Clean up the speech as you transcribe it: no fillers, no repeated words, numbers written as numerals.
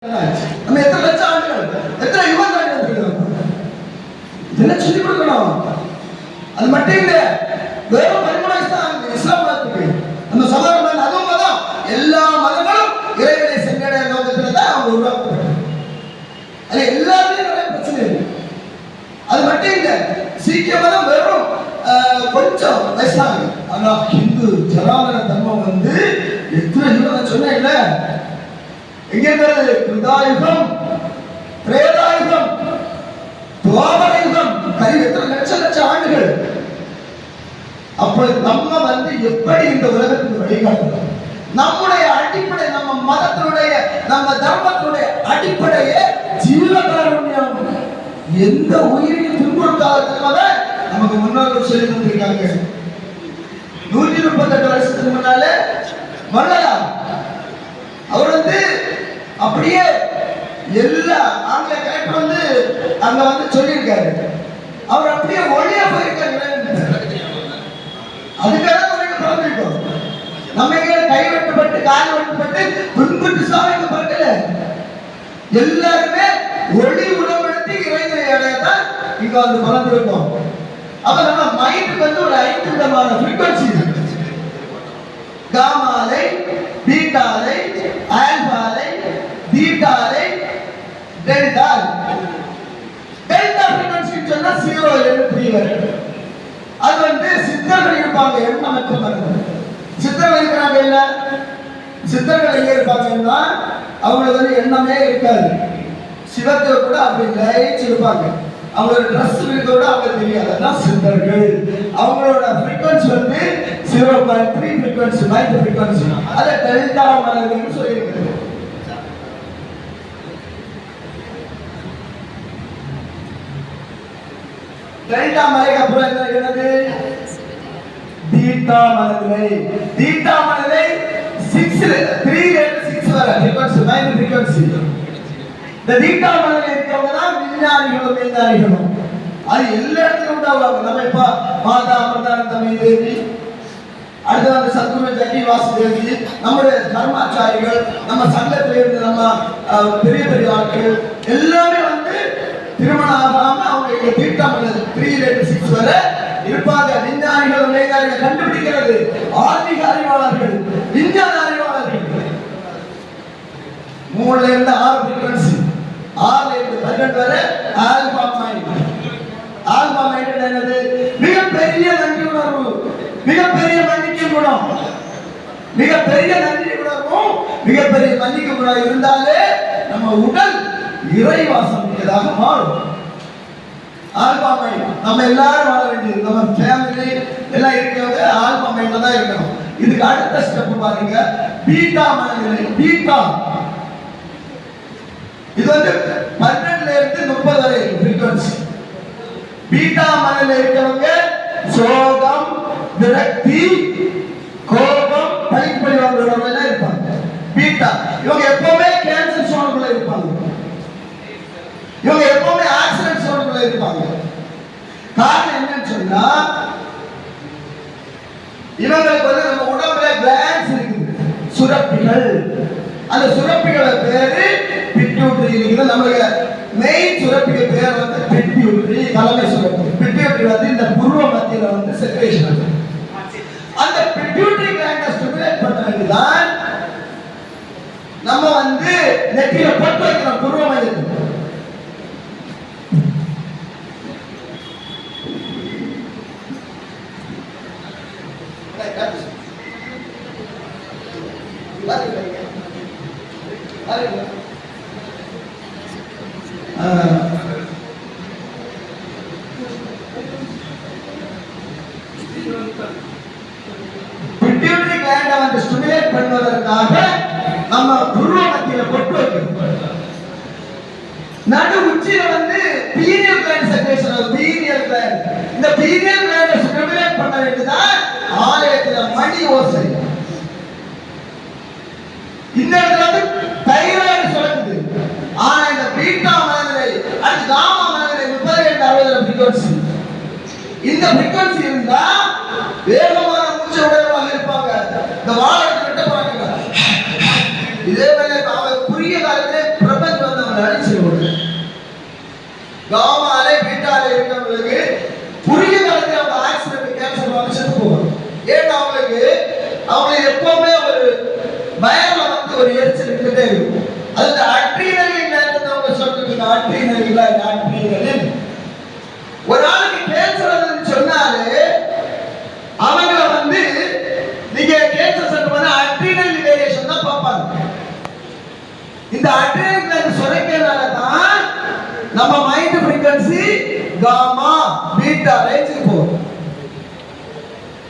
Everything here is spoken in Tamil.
நம்ம எத்தனை லட்சம் ஆண்டுகள் எத்தனை யுகம் தாண்டி வந்திருக்கிறோம். இதெல்லாம் சொல்லிக் கொடுக்கணும். அது மட்டும் இல்ல, வெறும் பரிமாணம் தான் இஸ்லாம் மதத்துக்கு. நம்ம சகோதரர்கள் அதுவும் மதம், எல்லா மதங்களும் இறைவனை சென்றடைய நோக்கத்துல தான் அவங்க உருவாக்கப்பட்டது. அது எல்லாருமே நிறைய பிரச்சனை இருக்கு. அது மட்டும் இல்ல, சீக்கிய மதம் வெறும் கொஞ்சம் வயசாக, ஆனா ஹிந்து ஜனாதன தர்மம் வந்து எத்தனை யுகம் சொன்ன இல்ல, எங்க இருக்கிறது? கிருதாயுகம், திரேதாயுகம், துவாபரயுகம், எத்தனை லட்சம் ஆண்டுகள். அப்ப நம்ம வந்து எப்படி இந்த உலகத்துக்கு வழிகாட்டுறோம்? நம்முடைய அடிப்படை, நம்ம மதத்தினுடைய, நம்ம தர்மத்தினுடைய அடிப்படையே ஜீவகாருண்யம். எந்த உயிரையும் துன்புறுத்தாத நமக்கு முன்னோர்கள் சொல்லி தந்திருக்காங்க. 138 வருஷத்துக்கு முன்னாலே வரலாம் அவர் வந்து அப்படியே எல்லா ஆங்கில கலெக்டர் வந்து அங்க வந்து சொல்லியிருக்காரு. அவர் அப்படியே ஒளியா போயிருக்காரு. அதுக்காக பிறந்திருக்கோம். நம்ம கை வெட்டப்பட்டு கால் வெட்டப்பட்டு துன்புட்டு சாமிக்கு பிறக்கல. எல்லாருமே ஒளி உணவெடுத்து இறைவனை அடையதான் இங்க வந்து பிறந்திருக்கோம். அப்ப நம்ம மைண்டுக்கு வந்து ஒரு 5 விதமான ஃப்ரீக்வன்சி இருக்கு. காமா அலை, பீட்டா அலை, ஆல்பா அலை, பீட்டா அலை, டெல்டா அலை. டெல்டா ஃப்ரீக்வன்சி சொன்னா 0 என்று 3 வரை. அது வந்து சித்தர்கள் இருப்பாங்க, எண்ணமற்ற மருந்து. சித்தர்கள் இருக்கிறாங்க இல்ல, சித்தர்கள் எங்க இருப்பாங்கன்னா அவங்களுக்கு வந்து எண்ணமே இருக்காது. சிவத்தை கூட அப்படி லைட்ஸ் இருப்பாங்க. அவங்களோட ட்ரெஸ் இருக்க கூட அவங்களுக்கு தெரியாது. அதான் சித்தர்கள். அவங்களோட ஃப்ரீக்வன்சி வந்து 0.3 ஃப்ரீக்வன்சி, மைண்ட் ஃப்ரீக்வன்சி. அதை டெல்டா மலர்கள்னு சொல்லியிருக்கிறது. டெல்டா மலைக்கு அப்புறம் என்னது? பீட்டா மலை. பீட்டா மலை 3 வரை ஃப்ரீக்வன்சி, மைண்ட் ஃப்ரீக்வன்சி. இந்த பீட்டா மலையில இருக்கவங்க தான் விஞ்ஞானிகளும் விஞ்ஞானிகளும். அது எல்லா இடத்துலயும் உண்டாவாங்க. நம்ம இப்ப மாதா அமிர்தானந்தமயி தேவி, அடுத்து வந்து சத்குரு ஜக்கி வாசுதேவி, நம்முடைய கர்மாச்சாரிகள், நம்ம சங்கத்துல இருந்து நம்ம பெரிய பெரிய ஆட்கள் எல்லாமே வந்து திருமணம் ஆகாம அவங்க பீட்டா மலை 3 வரை இருப்பாங்க. விஞ்ஞானிகள் விஞ்ஞானிகள் கண்டுபிடிக்கிறது ஆன்மீக அறிவாளர்கள், விஞ்ஞான அறிவாளர்கள். 3 இருந்து 6 ஃப்ரீக்வன்சி, 6 இருந்து 12 வரை ஆல்பா மைண்ட். ஆல்பா மைண்ட் என்னது? மிகப்பெரிய நன்றி உணர்வு, மிகப்பெரிய மன்னிக்கை குணம். மிகப்பெரிய நன்றி உணர்வும் மிகப்பெரிய மன்னிக்கை குணம் இருந்தாலே நம்ம உடல் இறைவாசம் மிக்கதாக மாறும். ஆல்பா மைண்ட் நம்ம எல்லாரும் வாழ வேண்டியது. நம்ம ஃபேமிலி எல்லாம் இருக்கிறவங்க ஆல்பா மைண்ட்ல தான் இருக்கணும். இதுக்கு அடுத்த ஸ்டெப் பாருங்க, பீட்டா மனநிலை. பீட்டா இது வந்து 12 இருந்து 30 வரை ஃப்ரீக்வன்சி. பீட்டா மனநிலை இருக்கவங்க சோகம், விரக்தி, கோபம், பழிப்பழி வாங்குறவங்க எல்லாம் இருப்பாங்க. பீட்டா இவங்க எப்பவுமே கேன்சர் சோனுக்குள்ள இருப்பாங்க. இவங்க எப்பவுமே ஆக்சிடென்ட் சோனுக்குள்ள இருப்பாங்க. காரணம் என்னன்னு சொன்னா, இவங்களுக்கு வந்து நம்ம உடம்புல கிளாண்ட்ஸ் இருக்குது, சுரப்பிகள். அந்த சுரப்பிகளோட பேரு பிட்யூட்டரி இருக்குது. நம்மளுக்கு மெயின் சுரப்பிகள் பேர் வந்து பிட்யூட்டரி, தலைமை சுரப்பி. பிட்யூட்டரி வந்து இந்த புருவ மத்தியில வந்து செக்ரேஷன் ஆகுது. அந்த பிட்யூட்டரி கிளாண்டை ஸ்டிமுலேட் பண்ண வேண்டியதான் நம்ம வந்து நெத்தியில பட்டு வைக்கிறோம் புருவ மையத்துக்கு. பிட்யூட்டரி கிளாண்டை வந்து ஸ்டிமுலேட் பண்ணுவதற்காக நம்ம புருவ மத்தியில பொட்டு வைக்கிறோம். நடு உச்சியில வந்து பீனியல் கிளாண்ட் செக்ரேஷன் ஆகும். பீனியல் கிளாண்ட், இந்த பீனியல் கிளாண்டை ஸ்டிமுலேட் பண்ண வேண்டியதான் ஆலயத்துல மணி ஓசை. இந்த இடத்துல வந்து தைராய்டு சுரக்குது. ஆனா இந்த பீட்டா மனநிலை, அது காமா மனநிலை 32-60 ஃப்ரீக்வன்சி. இந்த ஃப்ரீக்வன்சி இருந்தா வேகமான மூச்சு விடுறவங்க இருப்பாங்க. இந்த வாழை விட்ட போறாங்க. இதே வேலை அவங்க குறுகிய காலத்திலே சொல்லுவாங்க. காமாலே பீட்டாலே இருக்கிறவங்களுக்கு குறுகிய காலத்தில் அவங்க ஆக்சிடென்ட் கேன்சர் வந்து செத்து போவாங்க. ஏன்னா அவங்களுக்கு எப்பவுமே ஒரு வயர்ல வந்து ஒரு எரிச்சல் இருந்துட்டே இருக்கும். அது அட்ரினலின் அவங்க சொல்லிட்டு அட்ரினலின் ஒரு ஆளுக்கு கேன்சர் சொன்னாலே அவங்க வந்து நீங்க கேன்சர் சென்டர் பண்ண அட்ரினல் வேரியேஷன் தான் பார்ப்பாங்க. இந்த அட்ரினல் கிளாண்ட் சுரக்கிறதுனால தான் நம்ம மைண்ட் ஃப்ரீக்வன்சி காமா பீட்டா ரேஞ்சுக்கு போகும்.